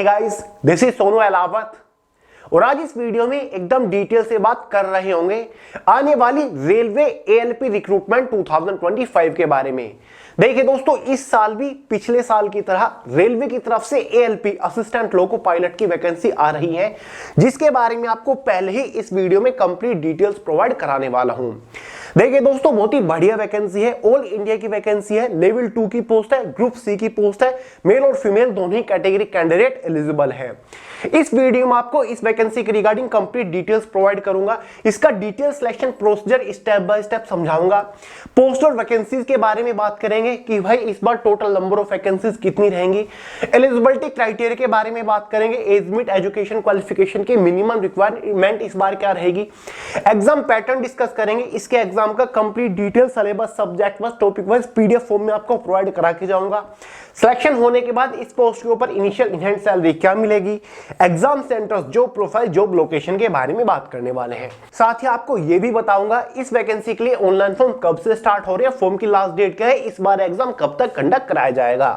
Hey guys, this is Sonu Alawat और आज इस वीडियो में एकदम डिटेल से बात कर रहे होंगे आने वाली रेलवे एएलपी रिक्रूटमेंट 2025 के बारे में। देखिए दोस्तों, इस साल भी पिछले साल की तरह रेलवे की तरफ से एएलपी असिस्टेंट लोको पायलट की वैकेंसी आ रही है, जिसके बारे में आपको पहले ही इस वीडियो में कंप्लीट डिटेल्स प्रोवाइड कराने वाला हूं। देखिए दोस्तों, बहुत ही बढ़िया वैकेंसी है, ऑल इंडिया की वैकेंसी है, लेवल 2 की पोस्ट है, ग्रुप सी की पोस्ट है, मेल और फीमेल दोनों ही कैटेगरी कैंडिडेट एलिजिबल है। इस वीडियो में आपको इस वैकेंसी के रिगार्डिंग कंप्लीट डिटेल्स प्रोवाइड करूंगा, इसका detail selection procedure step by step समझाऊंगा। पोस्ट और वैकेंसीज के बारे में बात करेंगे कि भाई इस बार टोटल नंबर ऑफ वैकेंसीज कितनी रहेंगी। एलिजिबिलिटी क्राइटेरिया के बारे में बात करेंगे, एज लिमिट, एजुकेशन क्वालिफिकेशन की मिनिमम रिक्वायरमेंट इस बार क्या रहेगी। एग्जाम पैटर्न डिस्कस करेंगे, इसके एग्जाम का complete detail syllabus, subject wise, topic wise PDF form में आपको प्रोवाइड करा के जाऊंगा। सिलेक्शन होने के बाद इस पोस्ट के ऊपर इनिशियल इनहैंड सैलरी क्या मिलेगी, exam centres, job profile, job location के बारे में बात करने वाले हैं। साथ ही आपको यह भी बताऊंगा इस वैकेंसी के लिए ऑनलाइन फॉर्म कब से स्टार्ट हो रही है, फॉर्म की लास्ट डेट क्या है, इस बार एग्जाम कब तक कंडक्ट कराया जाएगा।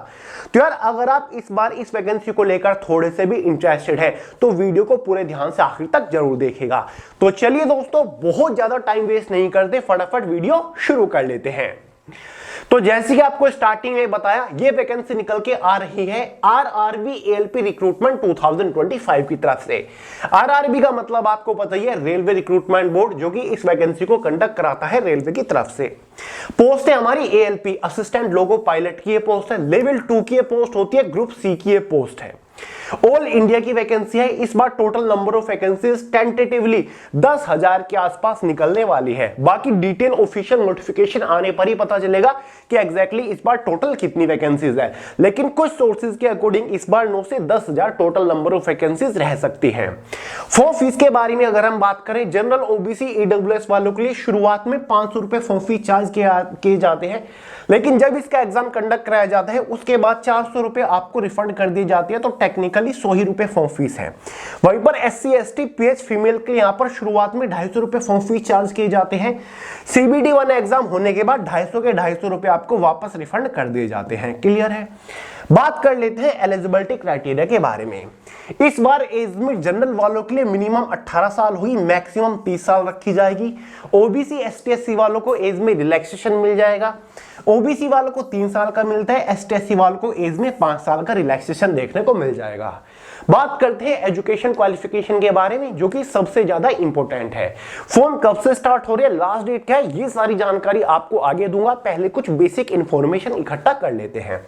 तो यार, अगर आप इस बार इस वैकेंसी को लेकर थोड़े से भी इंटरेस्टेड है तो वीडियो को पूरे ध्यान से आखिर तक जरूर देखेगा। तो चलिए दोस्तों, बहुत ज्यादा टाइम वेस्ट नहीं करते, फटाफट वीडियो शुरू कर लेते हैं। तो जैसे कि आपको स्टार्टिंग में बताया, ये वैकेंसी निकल के आ रही है आरआरबी एएलपी रिक्रूटमेंट 2025 की तरफ से। आरआरबी का मतलब आपको पता ही है, रेलवे रिक्रूटमेंट बोर्ड, जो कि इस वैकेंसी को कंडक्ट कराता है रेलवे की तरफ से। पोस्ट है हमारी एएलपी असिस्टेंट लोको पायलट की ये पोस्ट है, लेवल 2 की ये पोस्ट होती है, ग्रुप सी की ये पोस्ट है। ऑल इंडिया की वैकेंसी है। इस बार total number of vacancies tentatively 10,000 के आसपास निकलने वाली है। बाकी डिटेल ऑफिशियल नोटिफिकेशन आने पर ही पता चलेगा कि एग्जैक्टली इस बार टोटल कितनी वैकेंसीज है, लेकिन कुछ सोर्सेज के अकॉर्डिंग इस बार 9 से 10,000 टोटल नंबर ऑफ वैकेंसीज रह सकती हैं। फॉर्म फीस के बारे में अगर हम बात करें, जनरल, ओबीसी, ईडब्ल्यूएस वालों के लिए शुरुआत में 500 रुपए फॉर्म फीस चार्ज किए जाते हैं, लेकिन जब इसका एग्जाम कंडक्ट कराया जाता है उसके बाद 400 रुपए आपको रिफंड कर दी जाती है। तो टेक्निकली 100 ही रुपए फॉर्म फीस है। वहीं पर एससी, एसटी, पीएच, फीमेल के लिए यहां पर शुरुआत में 250 रुपए फॉर्म फीस चार्ज किए जाते हैं। सीबीटी 1 एग्जाम होने के बाद 250 के 250 रुपए आपको वापस रिफंड कर दिए जाते हैं। क्लियर है। बात कर लेते हैं एलिजिबिलिटी क्राइटेरिया के बारे में। इस बार एज लिमिट जनरल वालों के लिए मिनिमम 18 साल हुई, मैक्सिमम 30 साल रखी जाएगी। ओबीसी, एसटी, एससी वालों को एज में रिलैक्सेशन मिल जाएगा। ओबीसी वालों को 3 साल का मिलता है, एसटी, एससी वालों को एज में 5 साल का रिलैक्सेशन देखने को मिल जाएगा। बात करते हैं एजुकेशन क्वालिफिकेशन के बारे में, जो कि सबसे ज्यादा इंपॉर्टेंट है। फॉर्म कब से स्टार्ट हो रही है, लास्ट डेट क्या है, ये सारी जानकारी आपको आगे दूंगा। पहले कुछ बेसिक इंफॉर्मेशन इकट्ठा कर लेते हैं।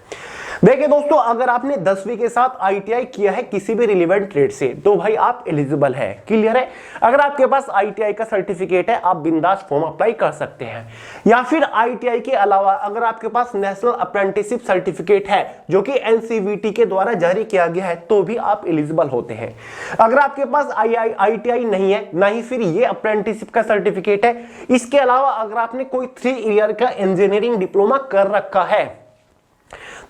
देखिए दोस्तों, अगर आपने 10वीं के साथ आईटीआई किया है किसी भी रिलेवेंट ट्रेड से, तो भाई आप एलिजिबल है। क्लियर है। अगर आपके पास आईटीआई का सर्टिफिकेट है, आप बिंदास फॉर्म अप्लाई कर सकते हैं। या फिर आईटीआई के अलावा अगर आपके पास नेशनल अप्रेंटिसशिप सर्टिफिकेट है, जो कि एनसीवीटी के द्वारा जारी किया गया है, तो भी आप एलिजिबल होते हैं। अगर आपके पास आईटीआई नहीं है, ना ही फिर ये अप्रेंटिसशिप का सर्टिफिकेट है, इसके अलावा अगर आपने कोई 3 ईयर का इंजीनियरिंग डिप्लोमा कर रखा है,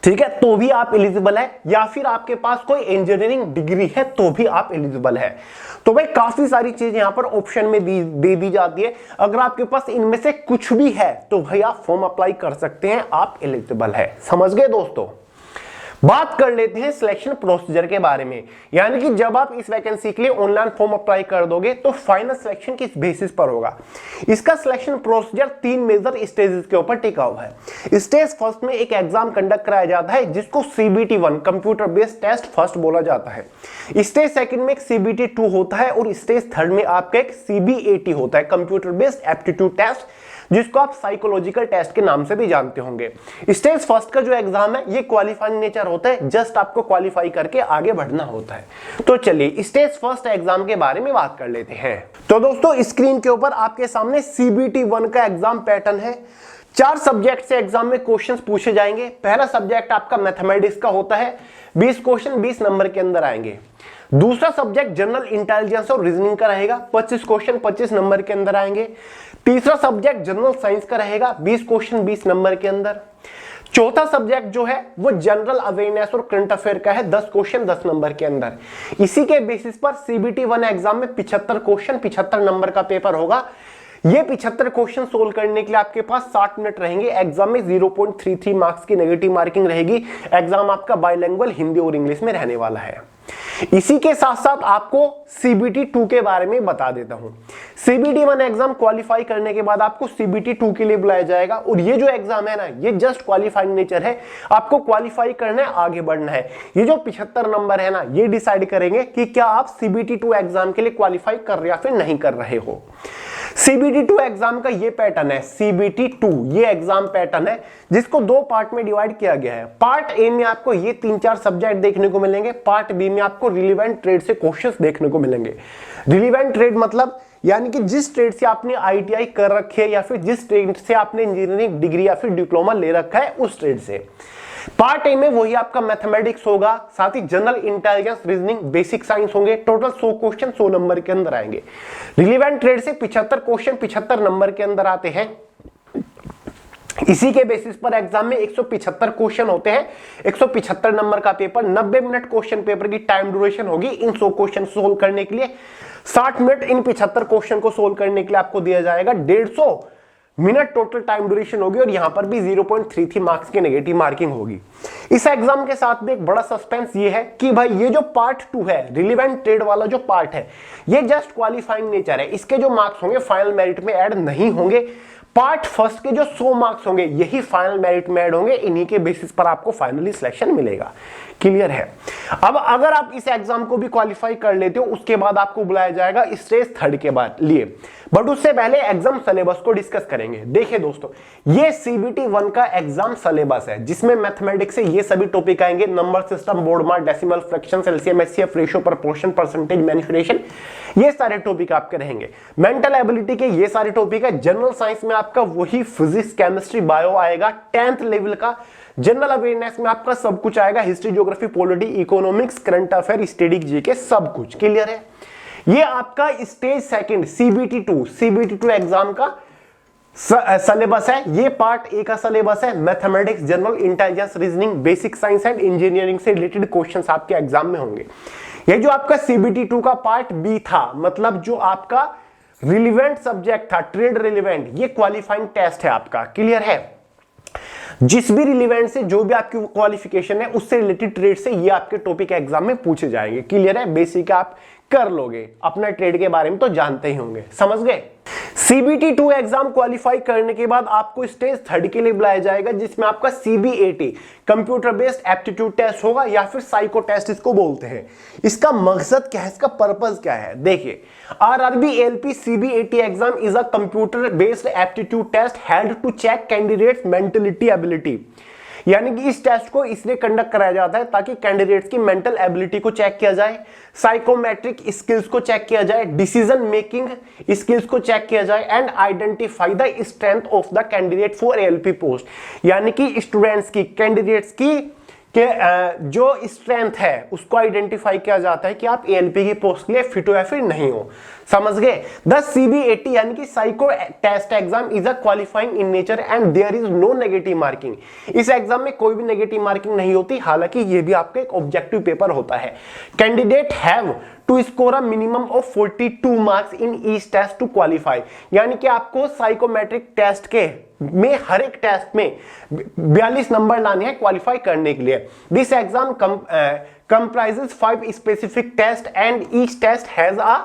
ठीक है, तो भी आप एलिजिबल है। या फिर आपके पास कोई इंजीनियरिंग डिग्री है, तो भी आप एलिजिबल है। तो भाई काफी सारी चीजें यहां पर ऑप्शन में दे दी जाती है। अगर आपके पास इनमें से कुछ भी है तो भाई आप फॉर्म अप्लाई कर सकते हैं, आप एलिजिबल है। समझ गए दोस्तों। बात कर लेते हैं सिलेक्शन प्रोसीजर के बारे में। यानी कि जब आप इस वैकेंसी के लिए ऑनलाइन फॉर्म अप्लाई कर दोगे तो फाइनल सिलेक्शन किस बेसिस पर होगा। इसका सिलेक्शन प्रोसीजर 3 मेजर स्टेजेस के ऊपर टिका हुआ है। स्टेज फर्स्ट में एक एग्जाम कंडक्ट कराया जाता है, जिसको CBT 1 computer based test first बोला जाता है। स्टेज सेकंड में एक सीबीटी 2 होता है और स्टेज थर्ड में आपका एक सीबीएटी होता है, कंप्यूटर बेस्ड एप्टीट्यूड टेस्ट, जिसको आप साइकोलॉजिकल टेस्ट के नाम से भी जानते होंगे। स्टेज फर्स्ट का जो एग्जाम है ये क्वालिफाइंग नेचर होता है, जस्ट आपको क्वालिफाई करके आगे बढ़ना होता है। तो चलिए स्टेज फर्स्ट एग्जाम के बारे में बात कर लेते हैं। तो दोस्तों, स्क्रीन के ऊपर आपके सामने सीबीटी 1 का एग्जाम पैटर्न है। 4 सब्जेक्ट से एग्जाम में क्वेश्चंस पूछे जाएंगे। पहला सब्जेक्ट आपका मैथमेटिक्स का होता है, 20 क्वेश्चन 20 नंबर के अंदर आएंगे। दूसरा सब्जेक्ट जनरल इंटेलिजेंस और रीजनिंग का रहेगा, 25 क्वेश्चन 25 नंबर के अंदर आएंगे। तीसरा सब्जेक्ट जनरल साइंस का रहेगा, 20 क्वेश्चन 20 नंबर के अंदर। चौथा सब्जेक्ट जो है वो जनरल अवेयरनेस और करंट अफेयर का है, 10 क्वेश्चन 10 नंबर के अंदर। इसी के बेसिस पर सीबीटी 1 एग्जाम में 75 क्वेश्चन 75 नंबर का पेपर होगा। ये 75 क्वेश्चन सोल्व करने के लिए आपके पास 60 मिनट रहेंगे। एग्जाम में 0.33 मार्क्स की नेगेटिव मार्किंग रहेगी। एग्जाम आपका बाइलिंगुअल हिंदी और इंग्लिश में रहने वाला है। इसी के साथ साथ आपको CBT 2 के बारे में बता देता हूं। CBT 1 एग्जाम क्वालिफाई करने के बाद आपको CBT 2 के लिए बुलाया जाएगा, और ये जो एग्जाम है ना, ये जस्ट क्वालिफाइंग नेचर है। आपको क्वालिफाई करना है, आगे बढ़ना है। ये जो 75 नंबर है ना, ये डिसाइड करेंगे कि क्या आप CBT 2 एग्जाम के लिए क्वालिफाई कर रहे या फिर नहीं कर रहे हो। CBT 2 एग्जाम का ये पैटर्न है, CBT 2 ये एग्जाम पैटर्न है, जिसको दो पार्ट में डिवाइड किया गया है। पार्ट ए में आपको ये 3-4 सब्जेक्ट देखने को मिलेंगे, पार्ट बी में आपको रिलेवेंट ट्रेड से क्वेश्चंस देखने को मिलेंगे। रिलेवेंट ट्रेड मतलब यानी कि जिस ट्रेड से आपने ITI कर रखी है या फिर जिस ट्रेड से आपने इंजीनियरिंग डिग्री या फिर डिप्लोमा ले रखा है, उस ट्रेड से। पार्ट ए में वही आपका मैथमेटिक्स होगा, साथ ही general intelligence, reasoning, basic science होंगे। टोटल 100 क्वेश्चन 100 नंबर के अंदर आएंगे। रिलेवेंट ट्रेड से 75 क्वेश्चन 75 नंबर के अंदर आते हैं। इसी के बेसिस पर एग्जाम में 175 क्वेश्चन होते हैं, 175 नंबर का पेपर, 90 मिनट क्वेश्चन पेपर की टाइम ड्यूरेशन होगी इन 100 क्वेश्चन सोल्व करने के लिए। 60 मिनट इन 75 क्वेश्चन को सोल्व करने के लिए आपको दिया जाएगा। 150 मिनट टोटल टाइम ड्यूरेशन होगी, और यहां पर भी 0.33 मार्क्स की नेगेटिव मार्किंग होगी। इस एग्जाम के साथ भी एक बड़ा सस्पेंस ये है कि भाई ये जो पार्ट 2 है, रिलेवेंट ट्रेड वाला जो पार्ट है, ये जस्ट क्वालिफाइंग नेचर है। इसके जो मार्क्स होंगे फाइनल मेरिट में ऐड नहीं होंगे। पार्ट फर्स्ट के जो 100 मार्क्स होंगे यही फाइनल मेरिट में ऐड होंगे। इन्हीं के बेसिस पर आपको फाइनली सिलेक्शन मिलेगा। क्लियर है। अब अगर आप इस एग्जाम को भी क्वालिफाई कर लेते हो, उसके बाद आपको बुलाया जाएगा स्टेज 3 के बाद लिए। बट उससे पहले एग्जाम सिलेबस को डिस्कस करेंगे। देखिए दोस्तों, ये CBT 1 का एग्जाम सिलेबस है, जिसमें मैथमेटिक्स से ये सभी टॉपिक आएंगे। Number system, board mark, decimal, fraction, LCM, HCF, ratio, proportion, percentage, manipulation, ये सारे टॉपिक आपके रहेंगे। मेंटल एबिलिटी के ये सारे टॉपिक है। जनरल साइंस में आपका वही फिजिक्स, केमिस्ट्री, बायो आएगा। 10th लेवल का जनरल अवेयरनेस में आपका सब कुछ आएगा। History, geography, polity, economics, current affair, static, GK, सब कुछ। क्लियर है। ये आपका स्टेज 2 CBT 2 एग्जाम का सिलेबस है। ये पार्ट ए का सिलेबस है। Mathematics, general intelligence, reasoning, basic science and engineering से रिलेटेड क्वेश्चंस आपके एग्जाम में होंगे। ये जो आपका CBT 2 का पार्ट बी था, मतलब जो आपका रिलेवेंट सब्जेक्ट था, ट्रेड रिलेवेंट, ये क्वालिफाइंग टेस्ट है आपका। क्लियर है। जिस भी रिलेवेंट से जो भी आपकी क्वालिफिकेशन है, उससे रिलेटेड ट्रेड से ये आपके टॉपिक एग्जाम में पूछे जाएंगे। क्लियर है। बेसिक आप कर लोगे, अपना ट्रेड के बारे में तो जानते ही होंगे। समझ गए। CBT 2 एग्जाम क्वालिफाई करने के बाद आपको स्टेज 3 के लिए बुलाया जाएगा, जिसमें आपका CBAT computer based aptitude test होगा, या फिर साइको टेस्ट इसको बोलते हैं। इसका मकसद क्या है, इसका पर्पस क्या है? देखिए, RRB ALP CBAT exam is a computer based aptitude test held to check candidates mentality ability. यानी कि इस टेस्ट को इसलिए कंडक्ट कराया जाता है ताकि कैंडिडेट्स की मेंटल एबिलिटी को चेक किया जाए, साइकोमेट्रिक स्किल्स को चेक किया जाए, डिसीजन मेकिंग स्किल्स को चेक किया जाए, and identify the strength of the candidate for ALP post. यानी कि स्टूडेंट्स की, कैंडिडेट्स की जो स्ट्रेंथ है उसको आइडेंटिफाई किया जाता है कि आप ALP की पोस्ट के लिए फिट हो या फिर नहीं हो। समझ गए। द CBAT यानी कि psycho test exam is a qualifying in nature and there is no negative marking. इस एग्जाम में कोई भी नेगेटिव मार्किंग नहीं होती, हालांकि ये भी आपका एक ऑब्जेक्टिव पेपर होता है। Candidate have to score a minimum of 42 marks in each test to qualify. यानी कि आपको साइकोमेट्रिक टेस्ट के में हर एक टेस्ट में 42 नंबर लाने हैं क्वालिफाई करने के लिए। This exam comprises 5 specific test and each test has a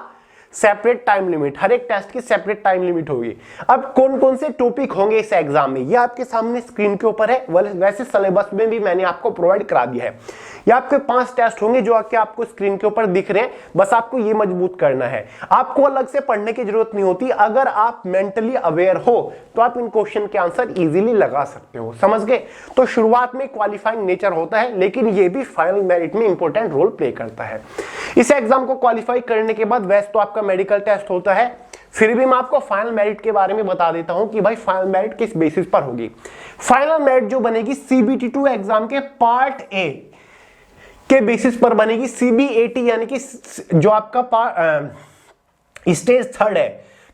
separate time limit. हर एक टेस्ट की सेपरेट टाइम लिमिट होगी। अब कौन कौन से टॉपिक होंगे इस एग्जाम में, ये आपके सामने स्क्रीन के ऊपर है। वैसे सिलेबस में भी मैंने आपको प्रोवाइड करा दिया है। ये आपके 5 टेस्ट होंगे जो आपको स्क्रीन के ऊपर दिख रहे हैं। बस आपको ये मजबूत करना है, आपको अलग से पढ़ने की जरूरत नहीं होती। अगर आप मेंटली अवेयर हो तो आप इन क्वेश्चन के आंसर इजीली लगा सकते हो। समझ गए। तो शुरुआत में क्वालिफाइंग नेचर होता है, लेकिन ये भी फाइनल मेरिट में इंपॉर्टेंट रोल प्ले करता है। इस एग्जाम को क्वालिफाई करने के बाद वैसे तो आपका मेडिकल टेस्ट होता है, फिर भी मैं आपको फाइनल मेरिट के बारे में बता देता हूं कि भाई फाइनल मेरिट किस बेसिस पर होगी। फाइनल मेरिट जो बनेगी CBT 2 एग्जाम के पार्ट ए के बेसिस पर बनेगी। CBAT यानी कि जो आपका स्टेज 3 है,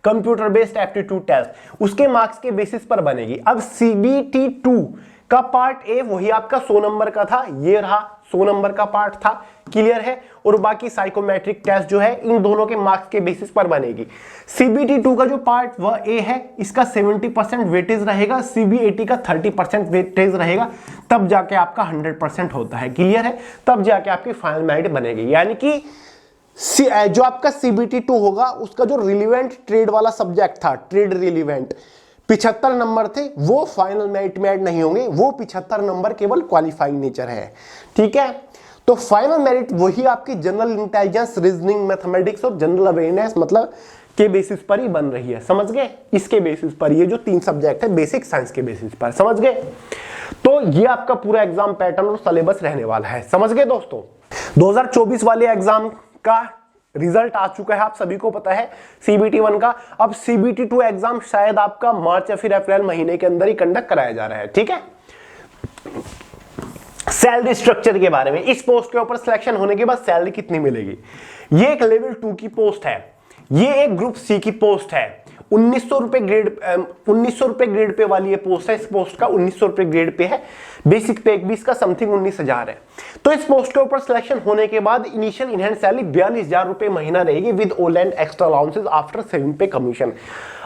कंप्यूटर बेस्ड एप्टीट्यूड टेस्ट, उसके मार्क्स के बेसिस पर बनेगी। अब CBT 2 का पार्ट ए वही आपका 100 नंबर का था, ये रहा 100 नंबर का पार्ट था, क्लियर है। और बाकी साइकोमेट्रिक टेस्ट जो है इन दोनों के मार्क्स के बेसिस पर बनेगी। CBT 2 का जो पार्ट वह ए है, इसका 70% वेटेज रहेगा, CBAT का 30% वेटेज रहेगा, तब जाके आपका 100% होता है, क्लियर है। तब जाके आपकी फाइनल मेरिट बनेगी। यानी कि जो आपका CBT 2 होगा उसका जो रिलीवेंट ट्रेड वाला सब्जेक्ट था, ट्रेड रिलीवेंट 75 नंबर थे, वो फाइनल मेरिट में ऐड नहीं होंगे, वो 75 नंबर केवल क्वालिफाइंग नेचर है, ठीक है। तो फाइनल मेरिट वही आपकी जनरल इंटेलिजेंस, रीजनिंग, मैथमेटिक्स और जनरल अवेयरनेस मतलब के बेसिस पर ही बन रही है, समझ गए। इसके बेसिस पर ये जो 3 सब्जेक्ट है बेसिक साइंस के बेसिस पर, समझ गए। तो ये आपका पूरा एग्जाम पैटर्न और सिलेबस रहने वाला है, समझ गए दोस्तों। 2024 वाले एग्जाम का रिजल्ट आ चुका है, आप सभी को पता है, CBT 1 का। अब CBT 2 एग्जाम शायद आपका मार्च या फिर अप्रैल महीने के अंदर ही कंडक्ट कराया जा रहा है, ठीक है। सैलरी स्ट्रक्चर के बारे में, इस पोस्ट के ऊपर सिलेक्शन होने के बाद सैलरी कितनी मिलेगी। ये एक लेवल 2 की पोस्ट है, ये एक ग्रुप C की पोस्ट है। 1900 रुपए ग्रेड पे वाली ये पोस्ट है। इस पोस्ट का 1900 रुपए ग्रेड पे है। बेसिक पे भी इसका समथिंग 19,000 है। तो इस पोस्ट के ऊपर सिलेक्शन होने के बाद इनिशियल इन हैंड सैलरी 42,000 रुपए महीना रहेगी with all and extra allowances after 7 पे कमीशन।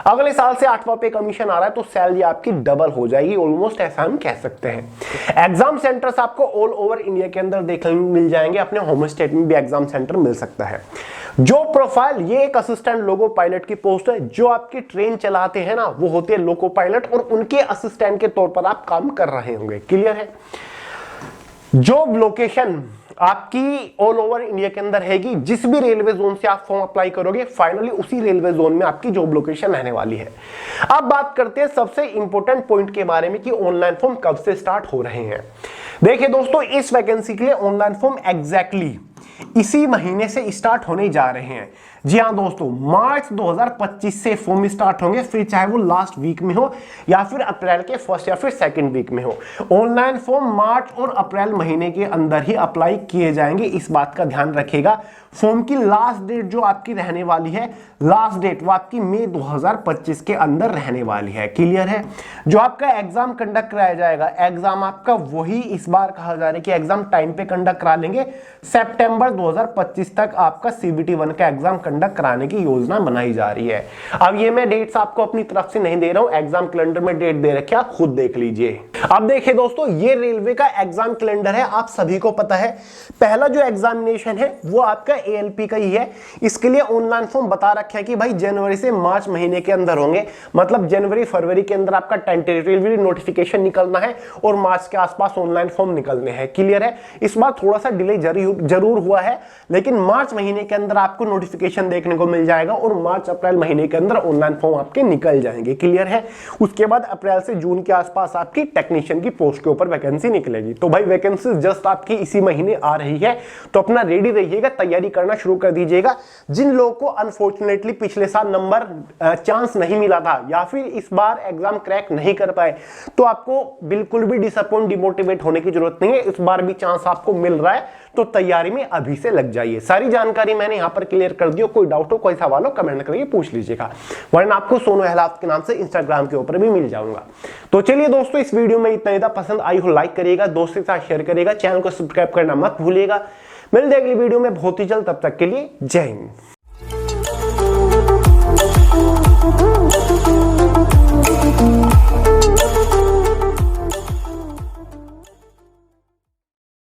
अगले साल से 8वां पे कमीशन आ रहा है तो सैलरी आपकी डबल हो जाएगी, ऑलमोस्ट ऐसा हम कह सकते हैं। एग्जाम सेंटर्स आपको ऑल ओवर इंडिया के अंदर देखने मिल जाएंगे, अपने होम स्टेट में भी एग्जाम सेंटर मिल सकता है। जो प्रोफाइल, ये एक असिस्टेंट लोको पायलट की पोस्ट है। जो आपकी ट्रेन चलाते हैं ना वो होते हैं लोको पायलट, और उनके असिस्टेंट के तौर पर आप काम कर रहे होंगे, क्लियर है। जॉब लोकेशन आपकी ऑल ओवर इंडिया के अंदर रहेगी। जिस भी रेलवे जोन से आप फॉर्म अप्लाई करोगे फाइनली उसी रेलवे जोन में आपकी जॉब लोकेशन रहने वाली है। अब बात करते हैं सबसे इंपॉर्टेंट पॉइंट के बारे में कि ऑनलाइन फॉर्म कब से स्टार्ट हो रहे हैं। देखिए दोस्तों, इस वैकेंसी के लिए ऑनलाइन फॉर्म एग्जैक्टली इसी महीने से स्टार्ट होने जा रहे हैं। जी हाँ दोस्तों, मार्च 2025 से फॉर्म स्टार्ट होंगे, फिर चाहे वो लास्ट वीक में हो या फिर अप्रैल के फर्स्ट या फिर सेकंड वीक में हो। ऑनलाइन फॉर्म मार्च और अप्रैल महीने के अंदर ही अप्लाई किए जाएंगे, इस बात का ध्यान रखिएगा। फॉर्म की लास्ट डेट जो आपकी रहने वाली है, लास्ट डेट वो आपकी मई 2025 के अंदर रहने वाली है, क्लियर है। जो आपका एग्जाम कंडक्ट कराया जाएगा, एग्जाम आपका वही इस बार कहा जा रहा है कि एग्जाम टाइम पे कंडक्ट करा लेंगे। सितंबर 2025 तक आपका CBT 1 का एग्जाम कंडक्ट कराने की योजना बनाई जा रही है। अब ये मैं डेट्स आपको अपनी तरफ से नहीं दे रहा हूं, एग्जाम कैलेंडर में डेट दे रखी है, आप खुद देख लीजिए। अब देखिए दोस्तों, ये रेलवे का एग्जाम कैलेंडर है, आप सभी को पता है। पहला जो एग्जामिनेशन है वो आपका ALP का ही है। इसके लिए ऑनलाइन फॉर्म बता रखा है कि भाई जनवरी से मार्च महीने के अंदर होंगे, मतलब जनवरी फरवरी के अंदर आपका टेंटेटिवली नोटिफिकेशन निकलना है और मार्च के आसपास ऑनलाइन फॉर्म निकलने हैं, क्लियर है। इस बार थोड़ा सा डिले जरूर हुआ है, लेकिन मार्च महीने के अंदर आपको नोटिफिकेशन देखने को मिल जाएगा और मार्च अप्रैल महीने के अंदर ऑनलाइन फॉर्म आपके निकल जाएंगे, क्लियर है। उसके बाद अप्रैल से जून के आसपास आपकी टेक्नीशियन की पोस्ट के ऊपर वैकेंसी निकलेगी। तो भाई वैकेंसी जस्ट आपकी इसी महीने आ रही है, तो अपना रेडी रहिएगा, तैयारी करना शुरू कर दीजिएगा। जिन लोगों को अनफॉर्चुनेटली पिछले साल नंबर चांस नहीं मिला था या फिर इस बार एग्जाम क्रैक नहीं कर पाए, तो आपको बिल्कुल भी डिमोटिवेट होने की जरूरत नहीं है। इस बार भी चांस आपको मिल रहा है, तो तैयारी में अभी से लग जाइए। सारी जानकारी मैंने यहां पर क्लियर कर दी हो, कोई डाउट हो, कोई सवाल हो, कमेंट करके पूछ लीजिएगा, वरना आपको सोनू अहलावत के नाम से इंस्टाग्राम के ऊपर भी मिल जाऊंगा। तो चलिए दोस्तों, इस वीडियो में इतना ही था। पसंद आई हो लाइक करिएगा, दोस्तों के साथ शेयर करिएगा, चैनल को सब्सक्राइब करना मत भूलिएगा। मिलते हैं अगली वीडियो में बहुत ही जल्द, तब तक के लिए जय हिंद।